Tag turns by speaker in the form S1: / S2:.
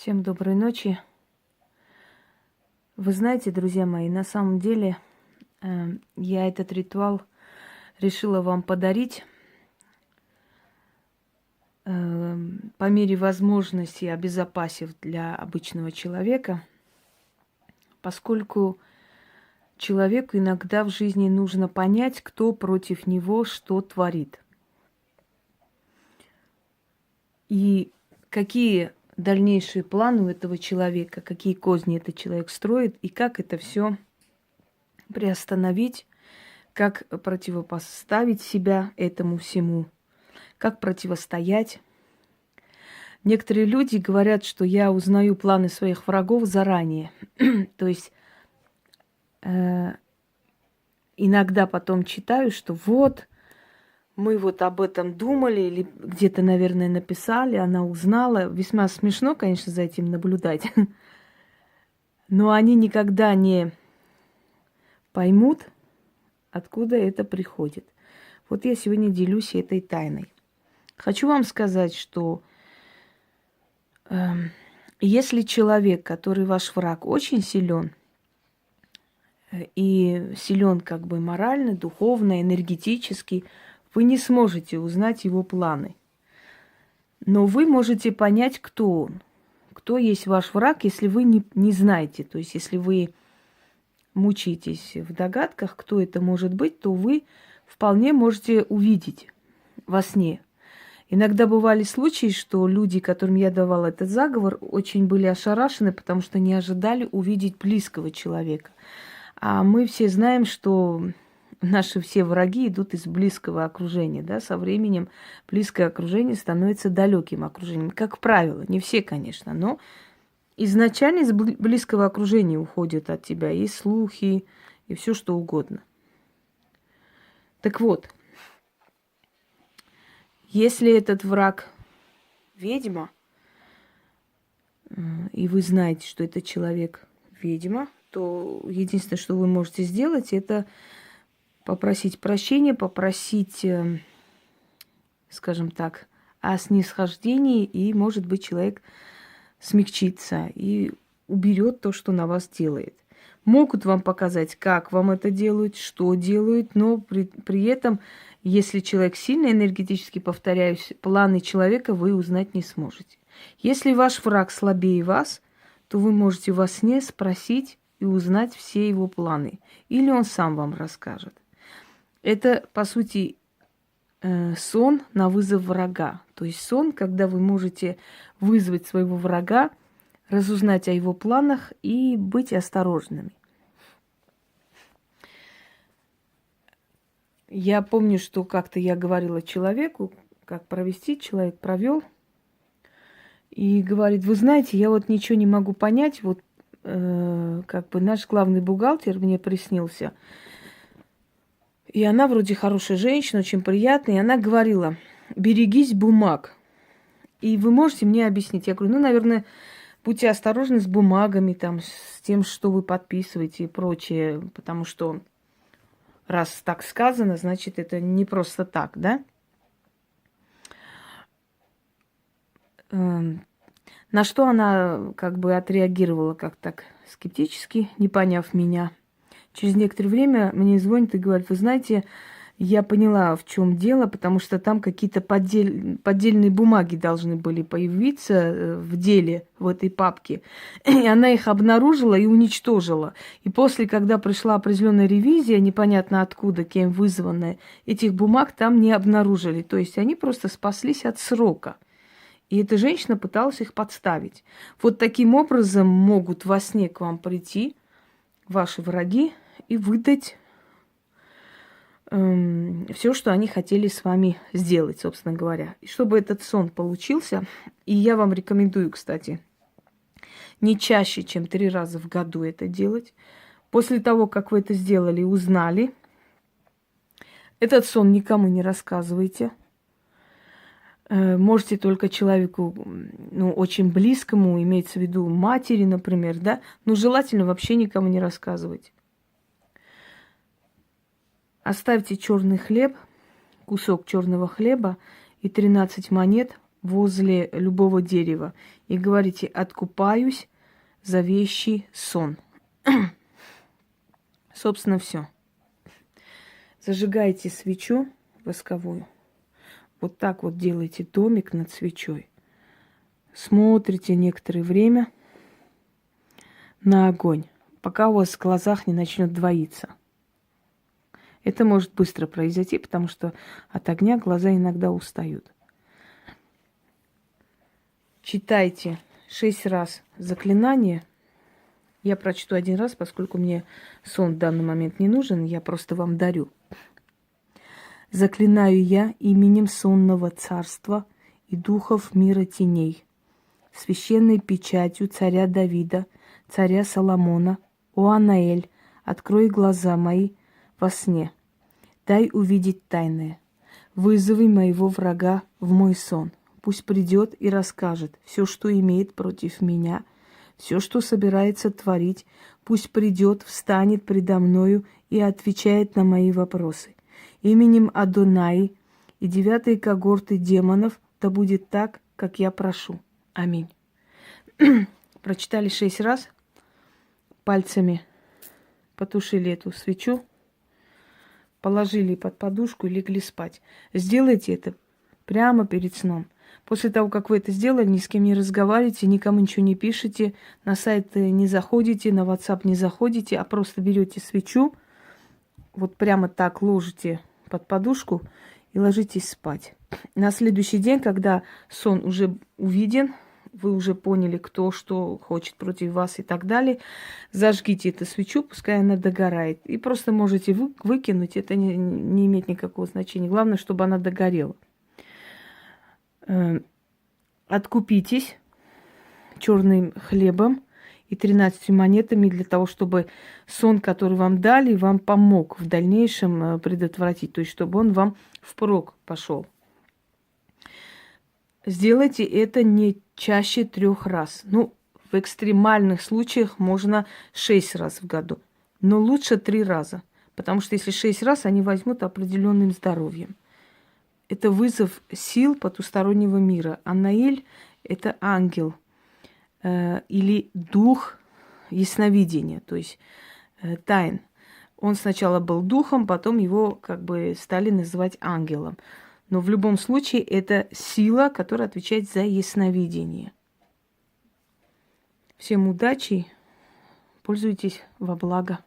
S1: Всем доброй ночи. Вы знаете, друзья мои, на самом деле я этот ритуал решила вам подарить по мере возможности, обезопасив для обычного человека, поскольку человеку иногда в жизни нужно понять, кто против него что творит. И какие дальнейшие планы у этого человека, какие козни этот человек строит, и как это все приостановить, как противопоставить себя этому всему, как противостоять. Некоторые люди говорят, что я узнаю планы своих врагов заранее. То есть иногда потом читаю, что вот мы вот об этом думали или где-то, наверное, написали, она узнала. Весьма смешно, конечно, за этим наблюдать. Но они никогда не поймут, откуда это приходит. Вот я сегодня делюсь этой тайной. Хочу вам сказать, что если человек, который ваш враг, очень силен, и силен как бы морально, духовно, энергетически, вы не сможете узнать его планы. Но вы можете понять, кто он, кто есть ваш враг, если вы не знаете. То есть, если вы мучаетесь в догадках, кто это может быть, то вы вполне можете увидеть во сне. Иногда бывали случаи, что люди, которым я давала этот заговор, очень были ошарашены, потому что не ожидали увидеть близкого человека. А мы все знаем, что наши все враги идут из близкого окружения. Да? Со временем близкое окружение становится далеким окружением. Как правило, не все, конечно, но изначально из близкого окружения уходят от тебя и слухи, и все что угодно. Так вот, если этот враг ведьма, и вы знаете, что это человек ведьма, то единственное, что вы можете сделать, это попросить прощения, попросить, скажем так, о снисхождении, и, может быть, человек смягчится и уберет то, что на вас делает. Могут вам показать, как вам это делают, что делают, но при этом, если человек сильно энергетически, повторяюсь, планы человека вы узнать не сможете. Если ваш враг слабее вас, то вы можете во сне спросить и узнать все его планы. Или он сам вам расскажет. Это, по сути, сон на вызов врага. То есть сон, когда вы можете вызвать своего врага, разузнать о его планах и быть осторожными. Я помню, что как-то я говорила человеку, как провести, человек провел, и говорит: вы знаете, я вот ничего не могу понять, вот как бы наш главный бухгалтер мне приснился, и она вроде хорошая женщина, очень приятная, и она говорила: берегись бумаг. И вы можете мне объяснить? Я говорю: ну, наверное, будьте осторожны с бумагами, там, с тем, что вы подписываете и прочее, потому что раз так сказано, значит, это не просто так, да? На что она как бы отреагировала как так скептически, не поняв меня. Через некоторое время мне звонит и говорит: вы знаете, я поняла, в чем дело, потому что там какие-то поддельные бумаги должны были появиться в деле, в этой папке. И она их обнаружила и уничтожила. И после, когда пришла определенная ревизия, непонятно откуда, кем вызванная, этих бумаг там не обнаружили. То есть они просто спаслись от срока. И эта женщина пыталась их подставить. Вот таким образом могут во сне к вам прийти ваши враги и выдать все, что они хотели с вами сделать, собственно говоря. И чтобы этот сон получился, и я вам рекомендую, кстати, не чаще, чем 3 раза в году это делать. После того, как вы это сделали, узнали, этот сон никому не рассказывайте. Можете только человеку, ну, очень близкому, имеется в виду матери, например, да, но желательно вообще никому не рассказывать. Оставьте черный хлеб, кусок черного хлеба и 13 монет возле любого дерева. и говорите: откупаюсь за вещий сон. Собственно, все. Зажигайте свечу восковую. Вот так вот делайте домик над свечой. Смотрите некоторое время на огонь, пока у вас в глазах не начнет двоиться. Это может быстро произойти, потому что от огня глаза иногда устают. Читайте 6 раз заклинание. Я прочту 1 раз, поскольку мне сон в данный момент не нужен, я просто вам дарю. Заклинаю я именем сонного царства и духов мира теней, священной печатью царя Давида, царя Соломона: о Анаэль, открой глаза мои во сне, дай увидеть тайное, вызови моего врага в мой сон, пусть придет и расскажет все, что имеет против меня, все, что собирается творить, пусть придет, встанет предо мною и отвечает на мои вопросы. Именем Адонаи и 9 когорты демонов да будет так, как я прошу. Аминь. Прочитали 6 раз, пальцами потушили эту свечу, положили под подушку и легли спать. Сделайте это прямо перед сном. После того, как вы это сделали, ни с кем не разговариваете, никому ничего не пишете, на сайт не заходите, на WhatsApp не заходите, а просто берете свечу, вот прямо так ложите под подушку и ложитесь спать. На следующий день, когда сон уже увиден, вы уже поняли, кто что хочет против вас и так далее, зажгите эту свечу, пускай она догорает. И просто можете выкинуть, это не имеет никакого значения. Главное, чтобы она догорела. Откупитесь черным хлебом и 13 монетами для того, чтобы сон, который вам дали, вам помог в дальнейшем предотвратить, то есть чтобы он вам впрок пошел. Сделайте это не чаще 3 раз. Ну, в экстремальных случаях можно 6 раз в году, но лучше 3 раза, потому что если 6 раз, они возьмут определенным здоровьем. Это вызов сил потустороннего мира. Анаэль – это ангел или дух ясновидения, то есть тайн. Он сначала был духом, потом его как бы стали называть ангелом. Но в любом случае это сила, которая отвечает за ясновидение. Всем удачи, пользуйтесь во благо.